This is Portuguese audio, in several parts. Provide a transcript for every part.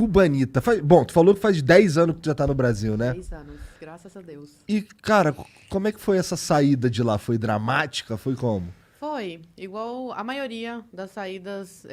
cubanita. Bom, tu falou que faz 10 anos que tu já tá no Brasil, né? 10 anos, graças a Deus. E, cara, como é que foi essa saída de lá? Foi dramática? Foi como? Foi igual a maioria das saídas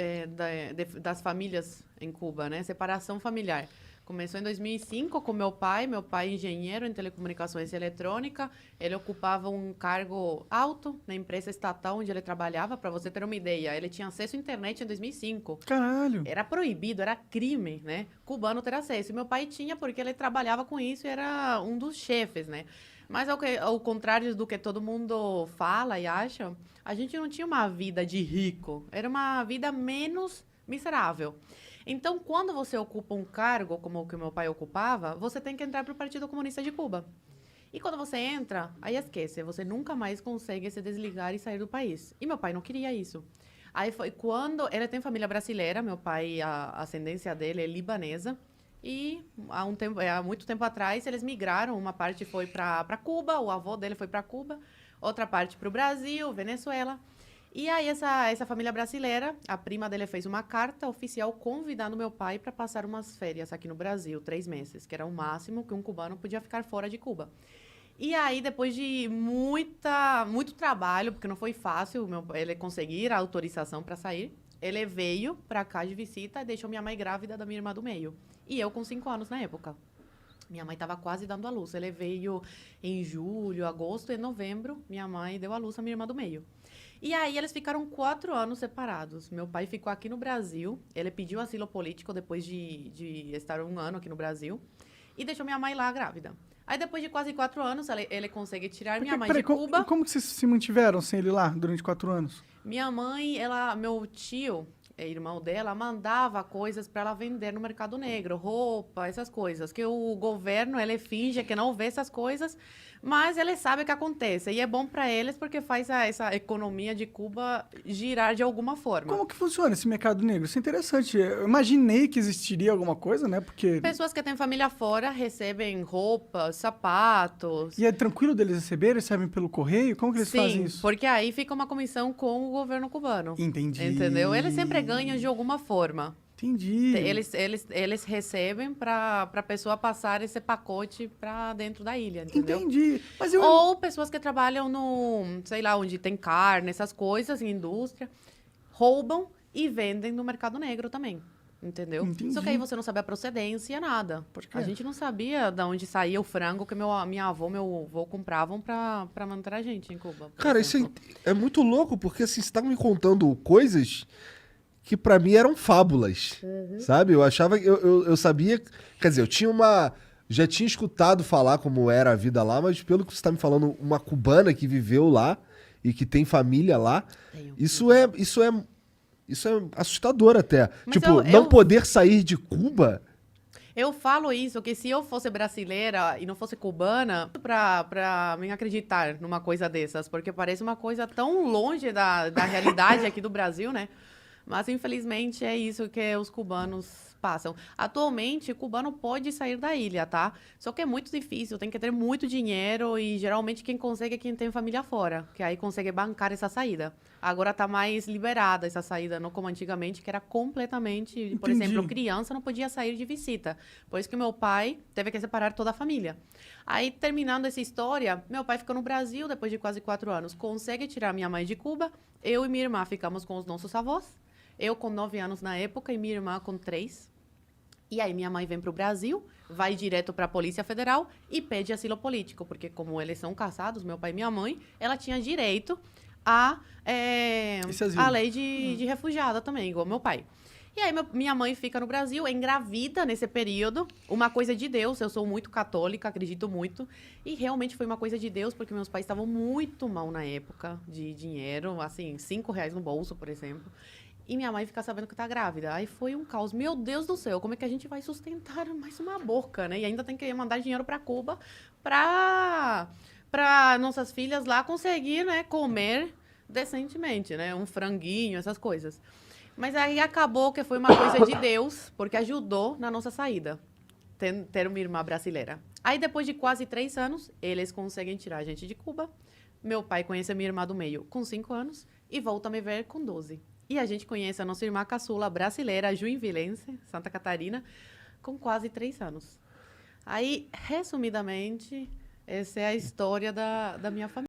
das famílias em Cuba, né? Separação familiar. Começou em 2005 com meu pai engenheiro em telecomunicações e eletrônica. Ele ocupava um cargo alto na empresa estatal onde ele trabalhava, para você ter uma ideia. Ele tinha acesso à internet em 2005. Caralho. Era proibido, era crime, né? Cubano ter acesso. E meu pai tinha porque ele trabalhava com isso e era um dos chefes, né? Mas ao contrário do que todo mundo fala e acha, a gente não tinha uma vida de rico. Era uma vida menos miserável. Então, quando você ocupa um cargo como o que meu pai ocupava, você tem que entrar para o Partido Comunista de Cuba. E quando você entra, aí esquece, você nunca mais consegue se desligar e sair do país. E meu pai não queria isso. Aí foi quando ele tem família brasileira, meu pai, a ascendência dele é libanesa. E há muito tempo atrás eles migraram, uma parte foi para Cuba, o avô dele foi para Cuba, outra parte para o Brasil, Venezuela. E aí essa família brasileira, a prima dele fez uma carta oficial convidando meu pai para passar umas férias aqui no Brasil, 3 meses, que era o máximo que um cubano podia ficar fora de Cuba. E aí, depois de muito trabalho, porque não foi fácil ele conseguir a autorização para sair, ele veio para cá de visita e deixou minha mãe grávida da minha irmã do meio. E eu com 5 anos na época. Minha mãe estava quase dando à luz. Ele veio em julho, agosto e novembro. Minha mãe deu à luz a minha irmã do meio. E aí eles ficaram 4 anos separados. Meu pai ficou aqui no Brasil. Ele pediu asilo político depois de estar 1 ano aqui no Brasil. E deixou minha mãe lá grávida. Aí depois de quase 4 anos, ele consegue tirar minha mãe de Cuba. Como que vocês se mantiveram sem ele lá durante 4 anos? Minha mãe, meu tio, irmão dela, mandava coisas para ela vender no mercado negro, roupa, essas coisas. Que o governo, ele finge que não vê essas coisas, mas ele sabe o que acontece. E é bom para eles porque faz essa economia de Cuba girar de alguma forma. Como que funciona esse mercado negro? Isso é interessante. Eu imaginei que existiria alguma coisa, né? Porque... Pessoas que têm família fora recebem roupas, sapatos. E é tranquilo deles receberem? Recebem pelo correio? Como que eles fazem isso? Sim, porque aí fica uma comissão com o governo cubano. Entendi. Entendeu? Eles sempre ganham de alguma forma. Entendi. Eles recebem para a pessoa passar esse pacote para dentro da ilha, entendeu? Entendi. Mas Ou pessoas que trabalham sei lá, onde tem carne, essas coisas, em indústria, roubam e vendem no mercado negro também. Entendeu? Entendi. Só que aí você não sabe a procedência, nada. A gente não sabia de onde saía o frango que minha avó, meu avô compravam para manter a gente em Cuba. Cara, isso é muito louco, porque assim, você tá me contando coisas que pra mim eram fábulas, sabe? Eu achava, eu sabia, quer dizer, já tinha escutado falar como era a vida lá, mas pelo que você tá me falando, uma cubana que viveu lá e que tem família lá, isso é assustador até. Mas tipo, não poder sair de Cuba. Eu falo isso, que se eu fosse brasileira e não fosse cubana, pra mim acreditar numa coisa dessas, porque parece uma coisa tão longe da realidade aqui do Brasil, né? Mas, infelizmente, é isso que os cubanos passam. Atualmente, o cubano pode sair da ilha, tá? Só que é muito difícil, tem que ter muito dinheiro e, geralmente, quem consegue é quem tem família fora, que aí consegue bancar essa saída. Agora tá mais liberada essa saída, não como antigamente, que era completamente... Por exemplo, criança não podia sair de visita. Por isso que meu pai teve que separar toda a família. Aí, terminando essa história, meu pai ficou no Brasil depois de quase 4 anos. Consegue tirar minha mãe de Cuba, eu e minha irmã ficamos com os nossos avós. Eu com 9 anos na época e minha irmã com 3. E aí minha mãe vem para o Brasil, vai direto para a Polícia Federal e pede asilo político, porque como eles são casados, meu pai e minha mãe, ela tinha direito a lei de refugiada também, igual meu pai. E aí minha mãe fica no Brasil, engravida nesse período, uma coisa de Deus, eu sou muito católica, acredito muito, e realmente foi uma coisa de Deus, porque meus pais estavam muito mal na época de dinheiro, assim, R$ 5 no bolso, por exemplo. E minha mãe fica sabendo que tá grávida. Aí foi um caos. Meu Deus do céu, como é que a gente vai sustentar mais uma boca, né? E ainda tem que mandar dinheiro para Cuba para nossas filhas lá conseguir, né, comer decentemente, né? Um franguinho, essas coisas. Mas aí acabou que foi uma coisa de Deus, porque ajudou na nossa saída. Ter uma irmã brasileira. Aí depois de quase 3 anos, eles conseguem tirar a gente de Cuba. Meu pai conhece a minha irmã do meio com 5 anos e volta a me ver com 12. E a gente conhece a nossa irmã caçula brasileira, juinvilense, Santa Catarina, com quase 3 anos. Aí, resumidamente, essa é a história da minha família.